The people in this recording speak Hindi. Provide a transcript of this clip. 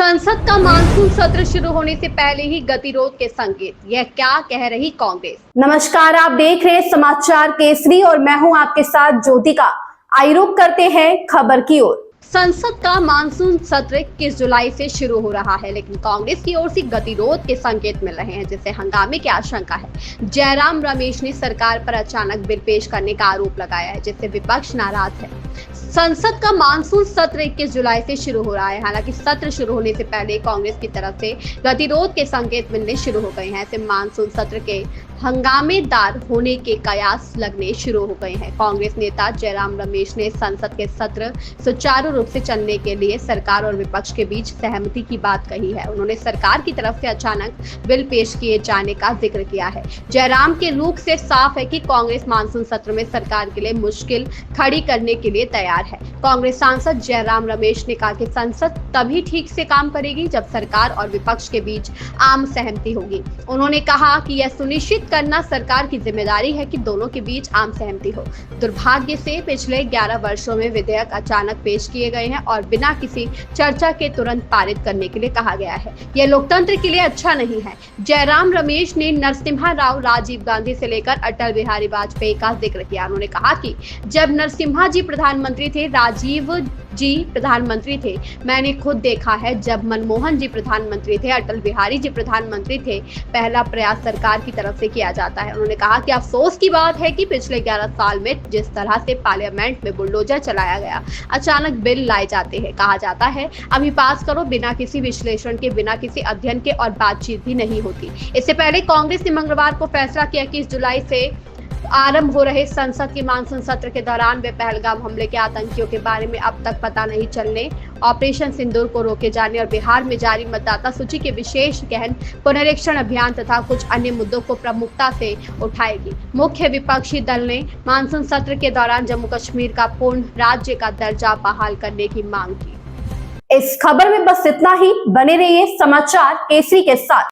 संसद का मानसून सत्र शुरू होने से पहले ही गतिरोध के संकेत, यह क्या कह रही कांग्रेस। नमस्कार, आप देख रहे हैं समाचार केसरी और मैं हूं आपके साथ ज्योतिका। आइए रुक करते हैं खबर की ओर। संसद का मानसून सत्र 21 जुलाई से शुरू हो रहा है, लेकिन कांग्रेस की ओर से गतिरोध के संकेत मिल रहे हैं, जिससे हंगामे की आशंका है। जयराम रमेश ने सरकार पर अचानक बिल पेश करने का आरोप लगाया है, जिससे विपक्ष नाराज है। संसद का मानसून सत्र 21 जुलाई से शुरू हो रहा है। हालांकि सत्र शुरू होने से पहले कांग्रेस की तरफ से गतिरोध के संकेत मिलने शुरू हो गए हैं। ऐसे मानसून सत्र के हंगामेदार होने के कयास लगने शुरू हो गए हैं। कांग्रेस नेता जयराम रमेश ने संसद के सत्र सुचारू रूप से चलने के लिए सरकार और विपक्ष के बीच सहमति की बात कही है। उन्होंने सरकार की तरफ से अचानक बिल पेश किए जाने का जिक्र किया है। जयराम के रुख से साफ है कि कांग्रेस मानसून सत्र में सरकार के लिए मुश्किल खड़ी करने के लिए तैयार है। कांग्रेस सांसद जयराम रमेश ने कहा कि संसद तभी ठीक से काम करेगी जब सरकार और विपक्ष के बीच आम सहमति होगी। उन्होंने कहा कि यह सुनिश्चित करना सरकार की जिम्मेदारी है कि दोनों के बीच आम सहमति हो। दुर्भाग्य से पिछले 11 वर्षों में विधेयक अचानक पेश किए गए हैं और बिना किसी चर्चा के तुरंत पारित करने के लिए कहा गया है। यह लोकतंत्र के लिए अच्छा नहीं है। जयराम रमेश ने नरसिम्हा राव, राजीव गांधी से लेकर अटल बिहारी वाजपेयी का जिक्र किया। उन्होंने कहा कि जब नरसिम्हा जी प्रधानमंत्री थे, राजीव जी प्रधानमंत्री थे, मैंने खुद देखा है जब मनमोहन जी प्रधानमंत्री थे, अटल बिहारी जी प्रधानमंत्री थे, पहला प्रयास सरकार की तरफ से किया जाता है। उन्होंने कहा कि अफसोस की बात है कि पिछले 11 साल में जिस तरह से पार्लियामेंट में बुलडोजर चलाया गया, अचानक बिल लाए जाते हैं, कहा जाता है अभी पास करो, बिना किसी विश्लेषण के, बिना किसी अध्ययन के, और बातचीत भी नहीं होती। इससे पहले कांग्रेस ने मंगलवार को फैसला किया कि 21 जुलाई से आरंभ हो रहे संसद के मानसून सत्र के दौरान वे पहलगाम हमले के आतंकियों के बारे में अब तक पता नहीं चलने, ऑपरेशन सिंदूर को रोके जाने और बिहार में जारी मतदाता सूची के विशेष गहन पुनरीक्षण अभियान तथा कुछ अन्य मुद्दों को प्रमुखता से उठाएगी। मुख्य विपक्षी दल ने मानसून सत्र के दौरान जम्मू कश्मीर का पूर्ण राज्य का दर्जा बहाल करने की मांग की। इस खबर में बस इतना ही। बने रहिए समाचार केसरी के साथ।